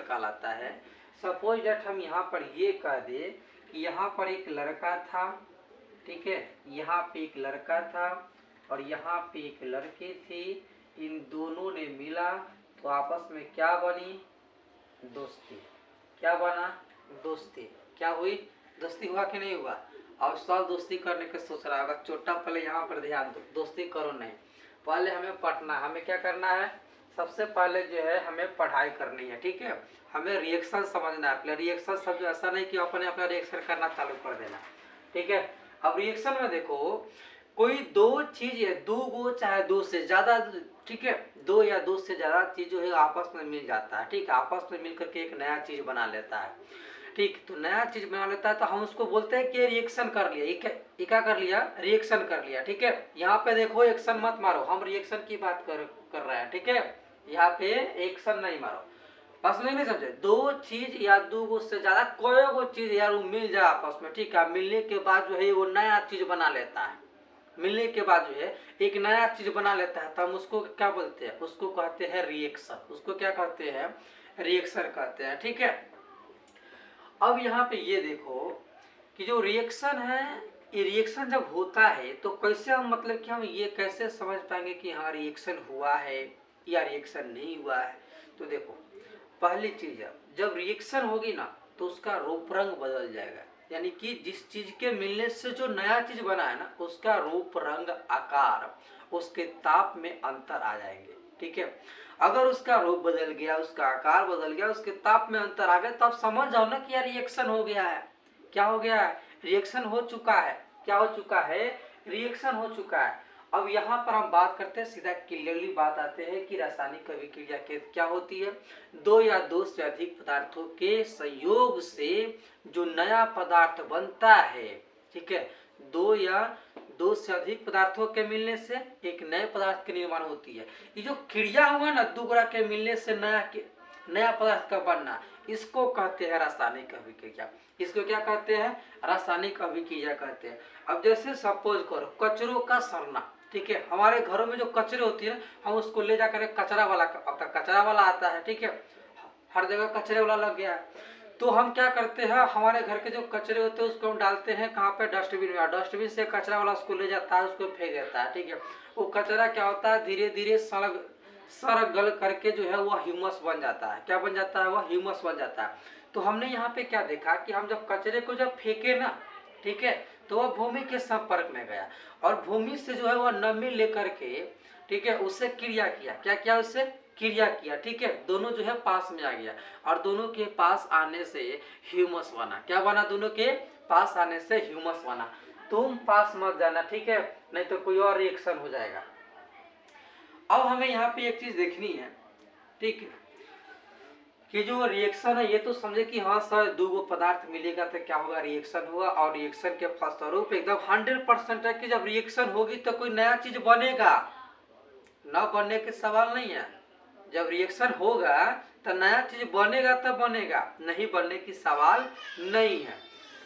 कहलाता है। Suppose date हम यहाँ पर ये कह दे कि यहाँ पर एक लड़का था, ठीक है, यहाँ पे एक लड़का था और यहाँ पे एक लड़की थी, इन दोनों ने मिला तो आपस में क्या बनी? दोस्ती। क्या बना? दोस्ती। क्या हुई? दोस्ती हुआ कि नहीं हुआ? अब सवाल दोस्ती करने के सोच रहा होगा, छोटा पहले यहाँ पर ध्यान दो, दोस्ती करो नहीं, पहले हमें पढ़ना, हमें क्या करना है? सबसे पहले जो है हमें पढ़ाई करनी है, ठीक है, हमें रिएक्शन समझना है। पहले रिएक्शन सब ऐसा नहीं कि अपने अपना रिएक्शन करना चालू कर देना, ठीक है। अब रिएक्शन में देखो, कोई दो चीज है, दो गो चाहे दो से ज्यादा, ठीक है, दो या दो से ज्यादा चीज जो है आपस में मिल जाता है, ठीक है, आपस में मिल करके एक नया चीज बना लेता है, ठीक। तो नया चीज बना लेता है तो हम उसको बोलते हैं कि रिएक्शन कर लिया, ये क्या कर लिया? रिएक्शन कर लिया, ठीक है। यहाँ पे देखो एक्शन मत मारो, हम रिएक्शन की बात कर रहे हैं, ठीक है, यहाँ पे एक्शन नहीं मारो, बस नहीं समझे। दो चीज या दो गो से ज्यादा कोई गो चीज यार वो मिल जाए आपस में, ठीक है, मिलने के बाद जो है वो नया चीज बना लेता है, मिलने के बाद जो है एक नया चीज बना लेता है, तो हम उसको क्या बोलते हैं? उसको कहते हैं रिएक्शन। उसको क्या कहते हैं? रिएक्शन कहते हैं, ठीक है। अब यहाँ पे ये देखो कि जो रिएक्शन है, ये रिएक्शन जब होता है तो कैसे हम, मतलब कि हम ये कैसे समझ पाएंगे कि हाँ रिएक्शन हुआ है या रिएक्शन नहीं हुआ है? तो देखो, पहली चीज है, जब रिएक्शन होगी ना तो उसका रूप रंग बदल जाएगा, यानी कि जिस चीज के मिलने से जो नया चीज बना है ना, उसका रूप रंग आकार, उसके ताप में अंतर आ जाएंगे, ठीक है। अगर उसका रूप बदल गया, उसका आकार बदल गया, उसके ताप में अंतर आ गया, तो आप समझ जाओ ना कि यार रिएक्शन हो गया है। क्या हो गया है? रिएक्शन हो चुका है। क्या हो चुका है? रिएक्शन हो चुका है। अब यहाँ पर हम बात करते हैं, सीधा क्लियरली बात आते हैं कि रासायनिक अभिक्रिया क्या होती है? दो या दो से अधिक पदार्थों के संयोग से जो नया पदार्थ बनता है, ठीक है, दो या दो से अधिक पदार्थों के मिलने से एक नए पदार्थ की निर्माण होती है। ये जो क्रिया हुआ ना, दो गुणा के मिलने से नया पदार्थ का बनना, इसको कहते हैं रासायनिक अभिक्रिया। इसको क्या कहते हैं? रासायनिक अभिक्रिया कहते हैं। अब जैसे सपोज करो कचरों का सड़ना, ठीक है, हमारे घरों में जो कचरे होती है हम उसको ले जाकर कचरा वाला, अब कचरा वाला आता है, ठीक है, हर जगह कचरे वाला लग गया है, तो हम क्या करते हैं, हमारे घर के जो कचरे होते हैं उसको हम डालते हैं कहाँ पे? डस्टबिन में। डस्टबिन से कचरा वाला उसको ले जाता है, उसको फेंक देता है, ठीक है। वो कचरा क्या होता है? धीरे धीरे सड़ गल करके जो है वो ह्यूमस बन जाता है। क्या बन जाता है? वो ह्यूमस बन जाता है। तो हमने यहाँ पे क्या देखा कि हम जब कचरे को जब फेंके ना, ठीक है, तो वह भूमि के संपर्क में गया और भूमि से जो है वह नमी लेकर के, ठीक है, उससे क्रिया किया। क्या किया? उससे क्रिया किया, ठीक है, दोनों जो है पास में आ गया और दोनों के पास आने से ह्यूमस बना। क्या बना? दोनों के पास आने से ह्यूमस बना। तुम पास मत जाना, ठीक है, नहीं तो कोई और रिएक्शन हो जाएगा। अब हमें यहाँ पे एक चीज देखनी है, ठीक है, कि जो रिएक्शन है ये तो समझे कि हाँ सर दो गो पदार्थ मिलेगा तो क्या होगा? रिएक्शन हुआ, और रिएक्शन के फलस्वरूप एकदम 100% है कि जब रिएक्शन होगी तो कोई नया चीज बनेगा, न बनने के सवाल नहीं है। जब रिएक्शन होगा तो नया चीज बनेगा तब बनेगा, नहीं बनने की सवाल नहीं है,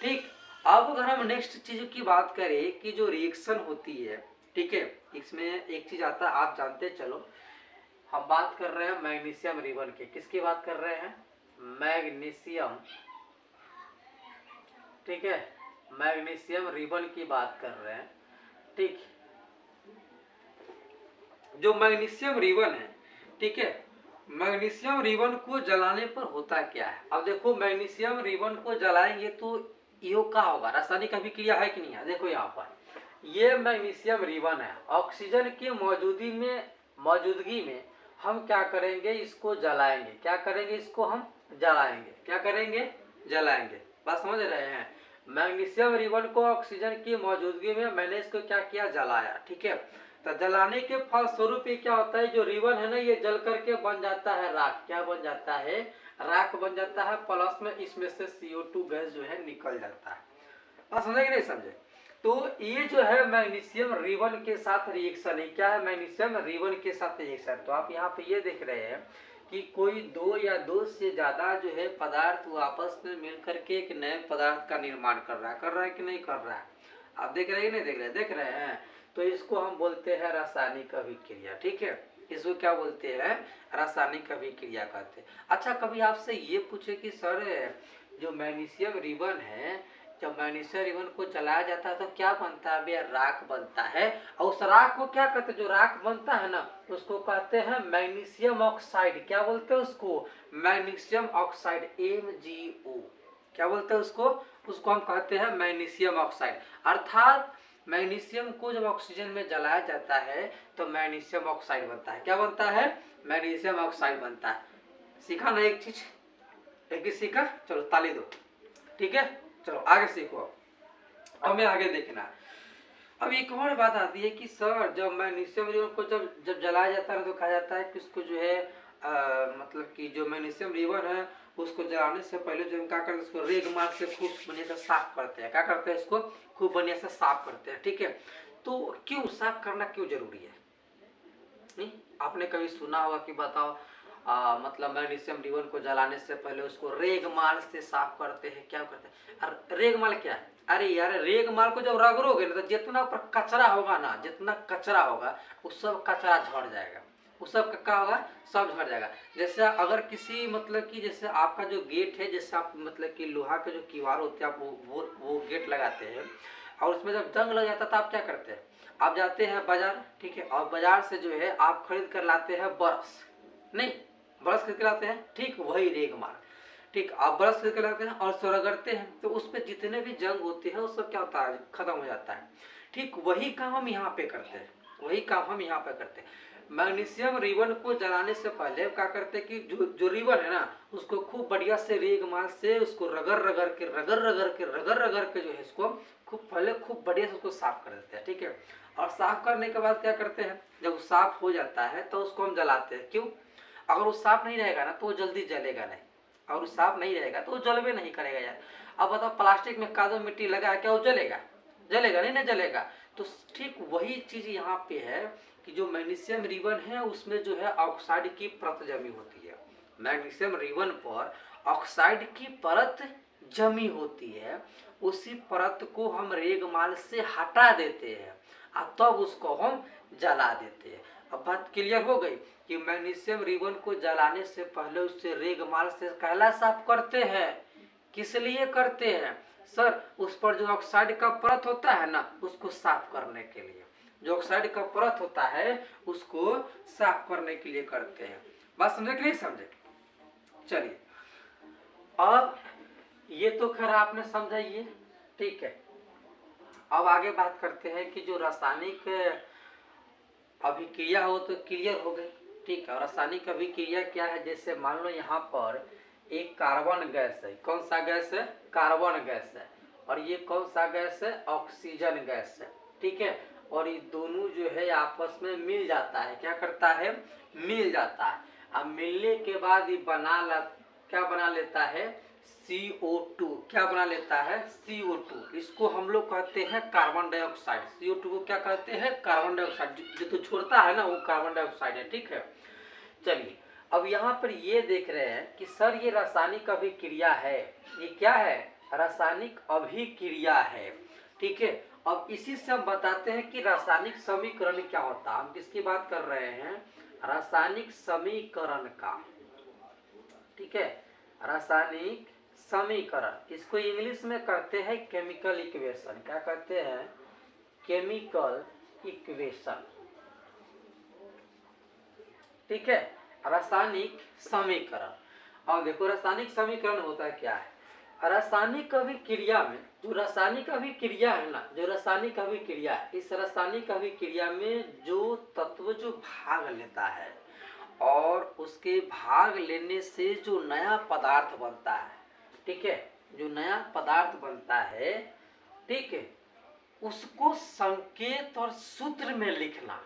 ठीक। अब अगर हम नेक्स्ट चीज की बात करें कि जो रिएक्शन होती है, ठीक है, इसमें एक चीज आता है, आप जानते चलो, हम बात कर रहे हैं मैग्नीशियम रिबन की। किसकी बात कर रहे हैं? मैग्नीशियम, ठीक है, मैग्नीशियम रिबन की बात कर रहे हैं, ठीक। जो मैग्नीशियम रिबन है, ठीक है, मैग्नीशियम रिबन को जलाने पर होता क्या है? अब देखो मैग्नीशियम रिबन को जलाएंगे तो यो क्या होगा? रासायनिक अभिक्रिया है कि नहीं है? देखो यहाँ पर ये मैग्नीशियम रिबन है, ऑक्सीजन की मौजूदगी में हम क्या करेंगे? इसको जलाएंगे। क्या करेंगे? इसको हम जलाएंगे। क्या करेंगे? जलाएंगे। बात समझ रहे हैं? मैग्नीशियम रिबन को ऑक्सीजन की मौजूदगी में मैंने इसको क्या किया? जलाया, ठीक है। तो जलाने के फलस्वरूप ये क्या होता है? जो रिबन है ना ये जल करके बन जाता है राख। क्या बन जाता है? राख बन जाता है, प्लस में इसमें से CO2 गैस जो है निकल जाता है। बात समझे कि नहीं समझे? तो ये जो है मैग्नीशियम रिबन के साथ रिएक्शन है। क्या है? मैग्नीशियम रिबन के साथ रिएक्शन। तो आप यहाँ पे ये देख रहे हैं कि कोई दो या दो से ज्यादा जो है पदार्थ वो आपस में मिलकर के एक नए पदार्थ का निर्माण कर रहा है कि नहीं कर रहा है? आप देख रहे हैं कि नहीं देख रहे हैं? देख रहे हैं। तो इसको हम बोलते हैं रासायनिक अभिक्रिया, ठीक है। इसको क्या बोलते हैं, रासायनिक अभिक्रिया कहते हैं। अच्छा, कभी आपसे ये पूछे कि सर जो मैग्नीशियम रिबन है, जब मैग्नीशियम रिबन को जलाया जाता है तो क्या बनता है, भैया राख बनता है। और उस राख को क्या कहते हैं, जो राख बनता है ना उसको कहते हैं मैग्नीशियम ऑक्साइड। क्या बोलते हैं उसको, मैग्नीशियम ऑक्साइड, MgO। क्या बोलते हैं उसको, उसको हम कहते हैं मैग्नीशियम ऑक्साइड। अर्थात मैग्नीशियम को जब ऑक्सीजन में जलाया जाता है तो मैग्नीशियम ऑक्साइड बनता है। क्या बनता है, मैग्नीशियम ऑक्साइड बनता है। सीखा ना एक चीज, एक चीज सीखा, चलो ताली दो, ठीक है। चलो आगे सीखो, अब मैं आगे देखना। अब एक और बात आती है कि सर जब मैग्नीशियम रिबन को जब जब जलाया जाता है तो कहा जाता है कि उसको जो है मतलब कि जो मैग्नीशियम रिबन है उसको जलाने से पहले जो हम क्या करते हैं, उसको रेगमार से खूब बढ़िया से साफ करते हैं। क्या करते हैं, इसको खूब बढ़िया से साफ करते हैं, ठीक है। तो क्यों साफ करना क्यों जरूरी है, नहीं आपने कभी सुना होगा कि बताओ मतलब मैग्नीशियम रिबन को जलाने से पहले उसको रेगमाल से साफ करते हैं। क्या करते हैं, रेगमाल क्या है, अरे यार रेगमाल को जब रगड़ोगे ना तो जितना ऊपर कचरा होगा ना, जितना कचरा होगा उस सब कचरा झड़ जाएगा, उस सब क्या होगा, सब झड़ जाएगा। जैसे अगर किसी मतलब कि जैसे आपका जो गेट है, जैसे आप मतलब कि लोहा के जो किवाड़ होते हैं आप वो गेट लगाते हैं और उसमें जब जंग लग जाता है तो आप क्या करते हैं, आप जाते हैं बाजार, ठीक है, और बाजार से जो है आप खरीद कर लाते हैं ब्रश, नहीं ब्रश खरीद कर लाते हैं, ठीक वही रेगमाल, ठीक आप ब्रश खरीद कर लाते हैं और उसको रगड़ते हैं तो उस पर जितने भी जंग होते हैं वो सब क्या होता है, खत्म हो जाता है। ठीक वही काम हम यहाँ पे करते हैं, वही काम हम यहाँ पे करते हैं। मैग्नीशियम रिबन को जलाने से पहले क्या करते हैं कि जो रिबन है ना उसको खूब बढ़िया से रेगमाल से उसको रगड़ रगड़ के जो है इसको खूब पहले खूब बढ़िया से उसको साफ कर देते हैं, ठीक है। और साफ करने के बाद क्या करते हैं, जब वो साफ हो जाता है तो उसको हम जलाते हैं। क्यों, अगर वो साफ नहीं रहेगा ना तो वो जल्दी जलेगा नहीं, और वो साफ नहीं रहेगा तो वो जलवे नहीं करेगा यार। अब बताओ प्लास्टिक में कादो मिट्टी लगा क्या वो जलेगा, जलेगा नहीं ना जलेगा। तो ठीक वही चीज यहाँ पे है कि जो मैग्नीशियम रिबन है उसमें जो है ऑक्साइड की परत जमी होती है। मैग्नीशियम रिबन पर ऑक्साइड की परत जमी होती है, उसी परत को हम रेगमाल से हटा देते हैं और तब उसको हम जला देते हैं। अब बात क्लियर हो गई कि मैग्नीशियम रिबन को जलाने से पहले उससे रेगमाल से कहला साफ करते हैं। किस लिए करते हैं सर, उस पर जो ऑक्साइड का परत होता है ना उसको साफ करने के लिए, जो ऑक्साइड का परत होता है उसको साफ करने के लिए करते हैं। बात समझे कि नहीं समझे, चलिए अब ये तो खैर आपने समझा ये, ठीक है। अब आगे बात करते हैं कि जो रासायनिक अभिक्रिया हो तो क्लियर हो गई, ठीक है। रासायनिक अभिक्रिया क्या है, जैसे मान लो यहाँ पर एक कार्बन गैस है, कौन सा गैस है, कार्बन गैस है, और ये कौन सा गैस है, ऑक्सीजन गैस है, ठीक है। और ये दोनों जो है आपस में मिल जाता है, क्या करता है, मिल जाता है। अब मिलने के बाद ये क्या बना लेता है, CO2, क्या बना लेता है, CO2। इसको हम लोग कहते हैं कार्बन डाइऑक्साइड। CO2 को क्या कहते हैं, कार्बन डाइऑक्साइड। जो तो छोड़ता है ना वो कार्बन डाइऑक्साइड है, ठीक है। चलिए अब यहाँ पर ये देख रहे हैं कि सर ये रासायनिक अभिक्रिया है, ये क्या है, रासायनिक अभिक्रिया है, ठीक है। अब इसी से हम बताते हैं कि रासायनिक समीकरण क्या होता है। हम किसकी बात कर रहे हैं, रासायनिक समीकरण का, ठीक है, रासायनिक समीकरण। इसको इंग्लिश में कहते हैं केमिकल इक्वेशन। क्या कहते हैं, केमिकल इक्वेशन, ठीक है, रासायनिक समीकरण। अब देखो रासायनिक समीकरण होता है क्या है, रासायनिक अभिक्रिया में जो रासायनिक अभिक्रिया है ना, जो रासायनिक अभिक्रिया है, इस रासायनिक अभिक्रिया में जो तत्व जो भाग लेता है और उसके भाग लेने से जो नया पदार्थ बनता है, ठीक है, जो नया पदार्थ बनता है, ठीक है, उसको संकेत और सूत्र में लिखना।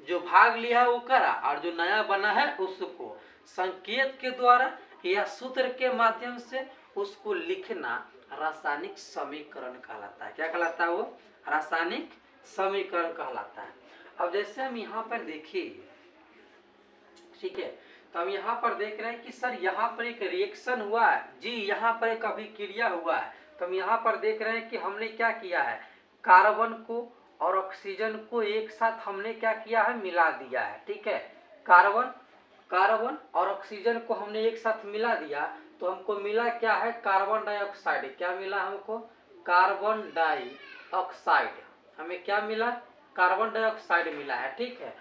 जो भाग लिया वो करा और जो नया बना है उसको संकेत के द्वारा या सूत्र के माध्यम से उसको लिखना रासायनिक समीकरण कहलाता है। क्या कहलाता है वो, रासायनिक समीकरण कहलाता है। अब जैसे हम यहाँ पर देखिए, ठीक है, तो हम यहाँ पर देख रहे हैं कि सर यहाँ पर एक रिएक्शन हुआ है जी, यहाँ पर एक अभिक्रिया हुआ है। तो हम यहाँ पर देख रहे हैं कि हमने क्या किया है, कार्बन को और ऑक्सीजन को एक साथ हमने क्या किया है, मिला दिया है, ठीक है। कार्बन, कार्बन और ऑक्सीजन को हमने एक साथ मिला दिया तो हमको मिला क्या है, कार्बन डाइऑक्साइड। क्या मिला हमको, कार्बन डाइऑक्साइड। हमें क्या मिला, कार्बन डाइऑक्साइड मिला है। ठीक है,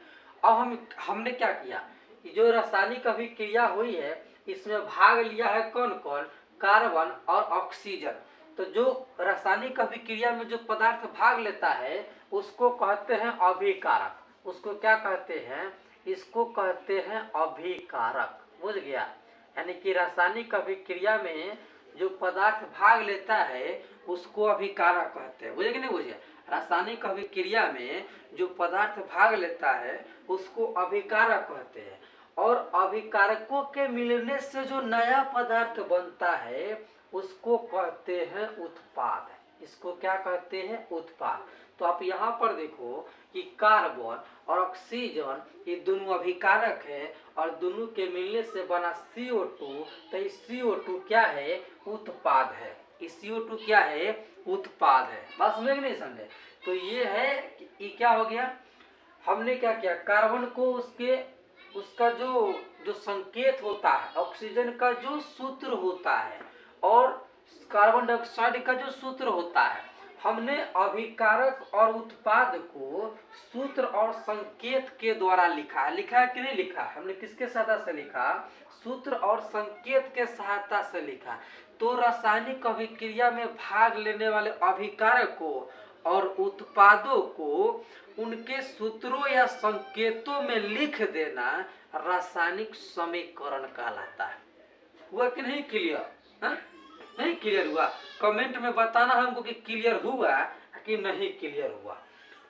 अब हमने क्या किया, जो रासायनिक अभिक्रिया हुई है इसमें भाग लिया है कौन कौन, कार्बन और ऑक्सीजन। तो जो रासायनिक अभिक्रिया में जो पदार्थ भाग लेता है उसको कहते हैं अभिकारक। उसको क्या कहते हैं, इसको कहते हैं अभिकारक। बुझ गया, यानी कि रासायनिक अभिक्रिया में जो पदार्थ भाग लेता है उसको अभिकारक कहते हैं। बुझे कि नहीं बुझे, रासायनिक अभिक्रिया में जो पदार्थ भाग लेता है उसको अभिकारक कहते हैं। और अभिकारकों के मिलने से जो नया पदार्थ बनता है उसको कहते हैं उत्पाद। इसको क्या कहते हैं, उत्पाद। तो आप यहाँ पर देखो कि कार्बन और ऑक्सीजन ये दोनों अभिकारक है और दोनों के मिलने से बना CO2। तो इस CO2 क्या है, उत्पाद है। इस CO2 क्या है, उत्पाद है। बात समझे कि नहीं समझे। तो ये है कि क्या हो गया, हमने क्या किया, कार्बन को उसका जो संकेत होता है, ऑक्सीजन का जो सूत्र होता है और कार्बन डाइऑक्साइड का जो सूत्र होता है, हमने अभिकारक और उत्पाद को सूत्र और संकेत के द्वारा लिखा है। लिखा है कि नहीं लिखा, हमने किसके सहायता से लिखा, सूत्र और संकेत के सहायता से लिखा। तो रासायनिक अभिक्रिया में भाग लेने वाले अभिकारकों और उत्पादों को उनके सूत्रों या संकेतों में लिख देना रासायनिक समीकरण कहलाता है। हुआ कि नहीं क्लियर, नहीं क्लियर हुआ, कमेंट में बताना हमको कि क्लियर हुआ कि नहीं क्लियर हुआ।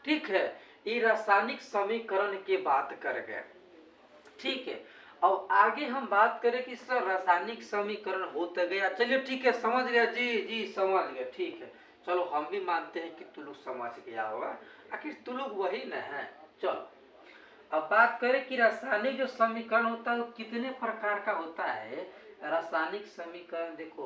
ठीक है, ये रासायनिक समीकरण की बात कर गए। ठीक है, अब आगे हम बात करें कि सर रासायनिक समीकरण होता गया, चलिए ठीक है, समझ गया जी समझ गया। ठीक है, चलो हम भी मानते हैं कि तू लोग समझ गया होगा, आखिर तू लोग वही न है। चलो अब बात करें कि रासायनिक जो समीकरण होता है वो कितने प्रकार का होता है। रासायनिक समीकरण देखो,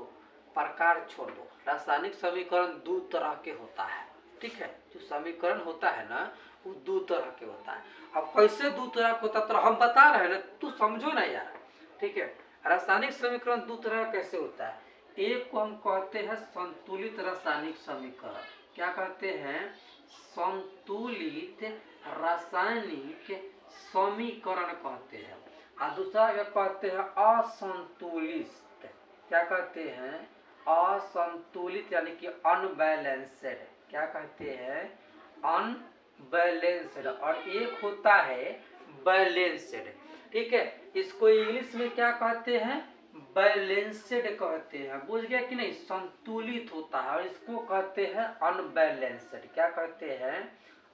प्रकार छोड़ दो, रासायनिक समीकरण दो तरह के होता है। ठीक है, जो समीकरण होता है ना वो दो तरह के होता है। अब कैसे दो तरह का होता है तो हम बता रहे हैं ना, तू समझो ना यार। ठीक है, रासायनिक समीकरण दो तरह कैसे होता है। एक को हम कहते हैं संतुलित रासायनिक समीकरण। क्या कहते हैं, संतुलित रासायनिक समीकरण कहते हैं। और दूसरा क्या कहते हैं, असंतुलित। क्या कहते हैं, असंतुलित, यानी कि अनबैलेंस्ड। क्या कहते हैं, अनबैलेंस्ड। और एक होता है बैलेंस्ड। ठीक है, इसको इंग्लिश में क्या कहते हैं, बैलेंस्ड कहते हैं। बुझ गया कि नहीं, संतुलित होता है। और इसको कहते हैं अनबैलेंस्ड। क्या कहते हैं,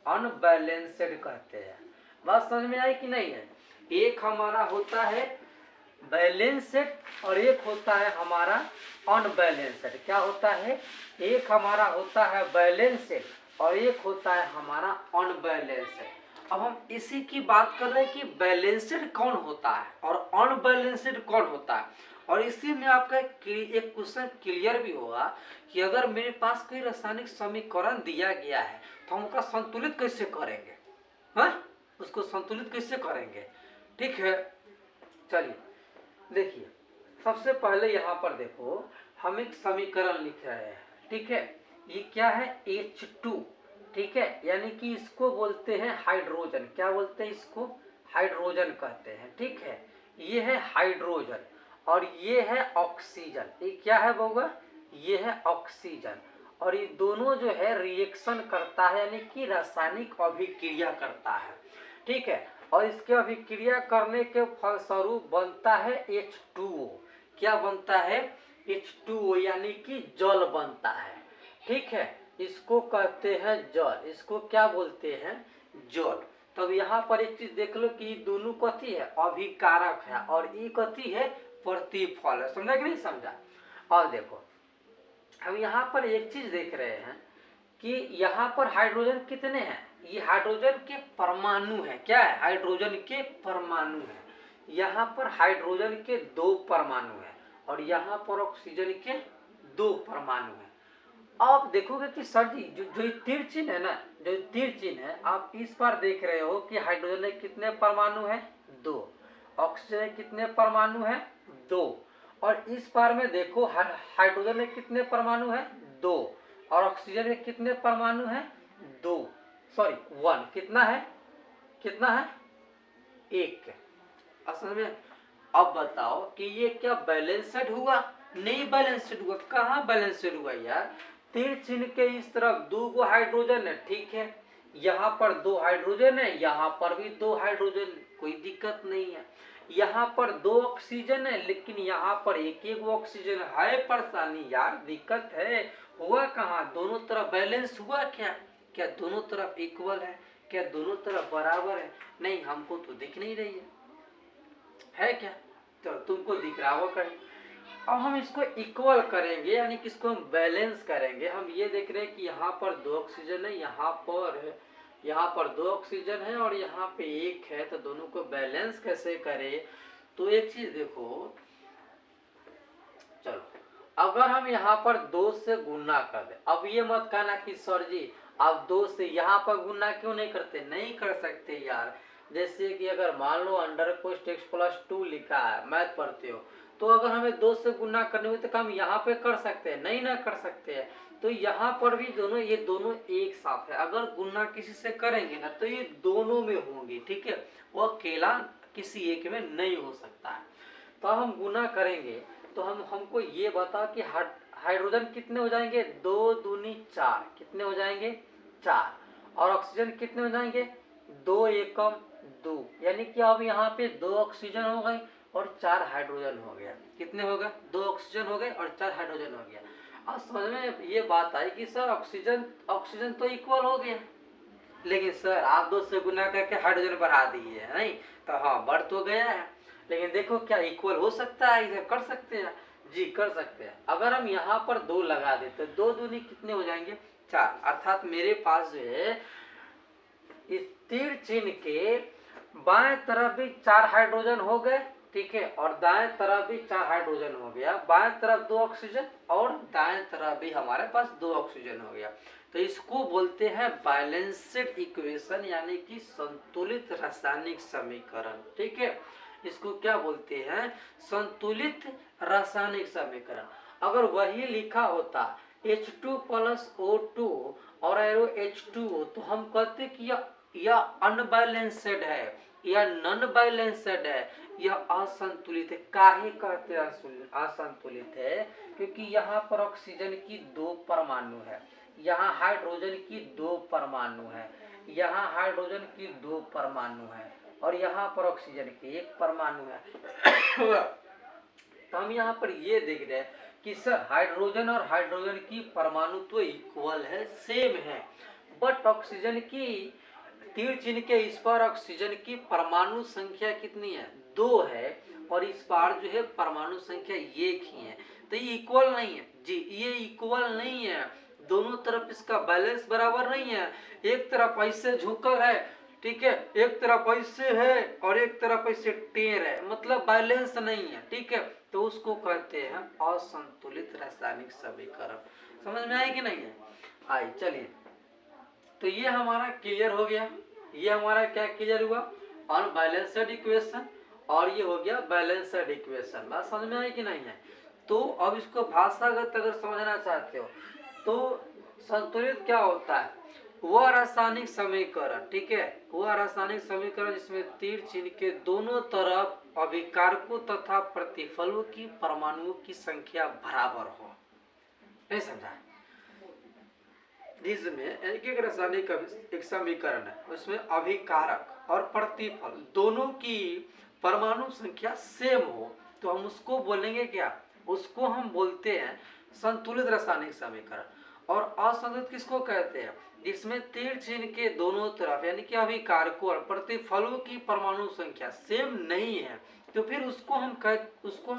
अनबैलेंस्ड कहते हैं। बात समझ में आई कि नहीं है। एक हमारा होता है बैलेंस्ड और एक होता है हमारा अनबैलेंस्ड। क्या होता है, एक हमारा होता है बैलेंस्ड और एक होता है हमारा अनबैलेंस्ड। अब हम इसी की बात कर रहे हैं कि बैलेंस्ड कौन होता है और अनबैलेंस्ड कौन होता है। और इसी में आपका एक क्वेश्चन क्लियर भी होगा कि अगर मेरे पास कोई रासायनिक समीकरण दिया गया है तो हम उसका संतुलित कैसे करेंगे, हाँ, उसको संतुलित कैसे करेंगे। ठीक है, चलिए देखिए, सबसे पहले यहाँ पर देखो हम एक समीकरण लिख रहे हैं। ठीक है, ये क्या है, H2। ठीक है, यानी कि इसको बोलते हैं हाइड्रोजन। क्या बोलते हैं, इसको हाइड्रोजन कहते हैं। ठीक है, ये है हाइड्रोजन और ये है ऑक्सीजन। ये क्या है बउआ, ये है ऑक्सीजन। और ये दोनों जो है रिएक्शन करता है, यानी कि रासायनिक अभिक्रिया करता है। ठीक है, और इसके अभिक्रिया करने के फलस्वरूप बनता है H2O। क्या बनता है, H2O, यानी कि जल बनता है। ठीक है, इसको कहते हैं जल। इसको क्या बोलते हैं, जल। तब यहाँ पर एक चीज देख लो कि दोनों कथी है, अभिकारक है और ये कथी है, प्रतिफल है। समझा कि नहीं समझा। और देखो हम यहाँ पर एक चीज देख रहे हैं कि यहाँ पर हाइड्रोजन कितने हैं, ये हाइड्रोजन के परमाणु है। क्या है, हाइड्रोजन के परमाणु है। यहाँ पर हाइड्रोजन के 2 परमाणु है और यहाँ पर ऑक्सीजन के 2 परमाणु है। आप देखोगे कि सर जी जो तीर चिन्ह है ना, जो तीर चिन्ह है, आप इस बार देख रहे हो कि हाइड्रोजन में कितने परमाणु है, 2। ऑक्सीजन में कितने परमाणु हैं? 2। और इस बार में देखो हाइड्रोजन में कितने परमाणु हैं? 2। और ऑक्सीजन में कितने परमाणु हैं? 2 सॉरी 1। कितना है? कितना है? 1। असल में अब बताओ कि ये क्या बैलेंस्ड हुआ? नहीं बैलेंस्ड हुआ। कहाँ बैलेंस्ड हुआ यार? तीर चिन्ह के इस तरफ 2 हाइड्रोजन है, ठीक है, यहाँ पर 2 हाइड्रोजन है, यहाँ पर भी 2 हाइड्रोजन, कोई दिक्कत नहीं है। यहाँ पर 2 ऑक्सीजन है, लेकिन यहाँ पर एक ऑक्सीजन है। परेशानी यार, दिक्कत है। हुआ कहाँ? दोनों तरफ बैलेंस हुआ क्या? क्या दोनों तरफ इक्वल है? क्या दोनों तरफ बराबर है? नहीं, हमको तो दिख नहीं रही है क्या? तो तुमको दिख रहा होगा कहीं। अब हम इसको इक्वल करेंगे, यानी कि इसको हम बैलेंस करेंगे। हम ये देख रहे हैं कि यहाँ पर 2 ऑक्सीजन है, यहाँ पर 2 ऑक्सीजन है और यहाँ पे 1 है, तो दोनों को बैलेंस कैसे करें? तो एक चीज देखो, चलो अगर हम यहाँ पर 2 से गुना कर दे, अब ये मत कहना कि सर जी आप 2 से यहाँ पर गुना क्यों नहीं करते? नहीं कर सकते यार। जैसे कि अगर मान लो अंडर कोष्ट x+2 लिखा है, मैथ पढ़ते हो, तो अगर हमें 2 से गुना करने हुए तो हम यहाँ पे कर सकते हैं? नहीं ना कर सकते हैं। तो यहाँ पर भी ये दोनों एक साथ है। अगर गुना किसी से करेंगे ना तो ये दोनों में होंगे, ठीक है, वो अकेला किसी एक में नहीं हो सकता है। तो हम गुना करेंगे तो हमको ये बता कि हाइड्रोजन कितने हो जाएंगे? 2 दूनी 4। कितने हो जाएंगे? 4। और ऑक्सीजन कितने हो जाएंगे? 2 एकम 2। यानी कि अब यहाँ पे 2 ऑक्सीजन हो गए और 4 हाइड्रोजन हो गया। कितने हो गए? 2 ऑक्सीजन हो गए और 4 हाइड्रोजन हो गया। अब समझ में ये बात आई कि सर ऑक्सीजन तो इक्वल हो गया, लेकिन सर आप 2 से गुना करके हाइड्रोजन बढ़ा दिए, नहीं तो हाँ बढ़ तो गया है, लेकिन देखो क्या इक्वल हो सकता है? इसे कर सकते हैं जी, कर सकते हैं। अगर हम यहाँ पर 2 लगा दे तो 2 दूनी कितने हो जाएंगे? 4। अर्थात मेरे पास जो है इस तीर चिन्ह के बाएं तरफ भी 4 हाइड्रोजन हो गए, ठीक है, और दाएं तरफ भी 4 हाइड्रोजन हो गया। बाएं तरफ 2 ऑक्सीजन और दाएं तरफ भी हमारे पास 2 ऑक्सीजन हो गया। तो इसको बोलते हैं बैलेंस्ड इक्वेशन, यानी कि संतुलित रासायनिक समीकरण, ठीक है। इसको क्या बोलते हैं? संतुलित रासायनिक समीकरण। अगर वही लिखा होता H2+O2 और एरो H2O, तो हम कहते कि यह अनबैलेंस्ड है, यह नॉन बैलेंस्ड है, यह असंतुलित है। काहे कहते हैं असंतुलित है? क्योंकि यहाँ पर ऑक्सीजन की 2 परमाणु है, यहाँ हाइड्रोजन की 2 परमाणु है, यहाँ हाइड्रोजन की 2 परमाणु है और यहाँ पर ऑक्सीजन की 1 परमाणु है। तो हम यहाँ पर ये देख रहे हैं कि सर हाइड्रोजन और हाइड्रोजन की परमाणु तो इक्वल है, सेम है, बट ऑक्सीजन की तीर चिन्ह के इस पर ऑक्सीजन की परमाणु संख्या कितनी है? 2 है, और इस बार जो है परमाणु संख्या 1 ही है। तो ये इक्वल नहीं है जी, ये इक्वल नहीं है। दोनों तरफ इसका बैलेंस बराबर नहीं है। एक तरफ ऐसे झुकल है, ठीक है, एक तरफ ऐसे है और एक तरफ ऐसे टेढ़ है, मतलब बैलेंस नहीं है, ठीक है। तो उसको कहते हैं असंतुलित रासायनिक समीकरण। समझ में आई कि नहीं है? आई। चलिए, तो ये हमारा क्लियर हो गया। ये हमारा क्या क्लियर हुआ? अनबैलेंस्ड इक्वेशन, और ये हो गया बैलेंस्ड इक्वेशन। बात समझ में आई कि नहीं है? तो अब इसको भाषागत अगर समझना चाहते हो तो संतुलित क्या होता है? वह रासायनिक समीकरण, ठीक है, वह रासायनिक समीकरण जिसमें तीर चिन्ह के दोनों तरफ अभिकारकों तथा प्रतिफलों की परमाणुओं की संख्या बराबर हो। नहीं समझा? जिसमें एक रासायनिक एक समीकरण है, उसमें अभिकारक और प्रतिफल दोनों की परमाणु संख्या सेम हो, तो हम उसको बोलेंगे क्या? उसको हम बोलते हैं संतुलित रासायनिक समीकरण। और असंतुलित किसको कहते हैं? जिसमें तीर चिन्ह के दोनों तरफ यानी कि अभिकारकों और प्रतिफलों की परमाणु संख्या सेम नहीं है, तो फिर उसको हम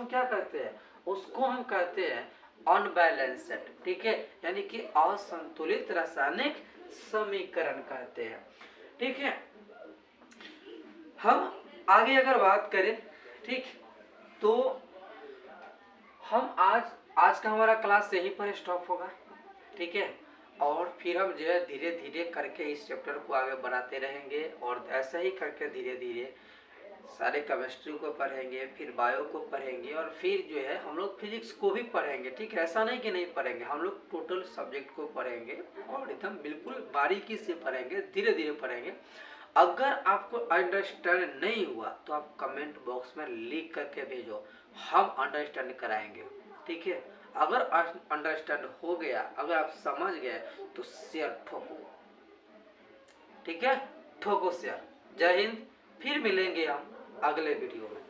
क्या कहते हैं? उसको हम कहते हैं अनबैलेंस्ड, ठीक है, यानी कि असंतुलित रासायनिक समीकरण कहते हैं, ठीक है। हम आगे अगर बात करें, ठीक, तो हम आज का हमारा क्लास यहीं पर स्टॉप होगा, ठीक है, और फिर हम जो है धीरे धीरे करके इस चैप्टर को आगे बढ़ाते रहेंगे और ऐसा ही करके धीरे धीरे सारे केमिस्ट्री को पढ़ेंगे, फिर बायो को पढ़ेंगे और फिर जो है हम लोग फिजिक्स को भी पढ़ेंगे। ठीक है, ऐसा नहीं कि नहीं पढ़ेंगे, हम लोग टोटल सब्जेक्ट को पढ़ेंगे और एकदम बिल्कुल बारीकी से पढ़ेंगे, धीरे धीरे पढ़ेंगे। अगर आपको अंडरस्टैंड नहीं हुआ तो आप कमेंट बॉक्स में लिख करके भेजो, हम अंडरस्टैंड कराएंगे। ठीक है, अगर अंडरस्टैंड हो गया, अगर आप समझ गए तो शेयर ठोको। ठीक है, ठोको शेयर। जय हिंद, फिर मिलेंगे हम अगले वीडियो में।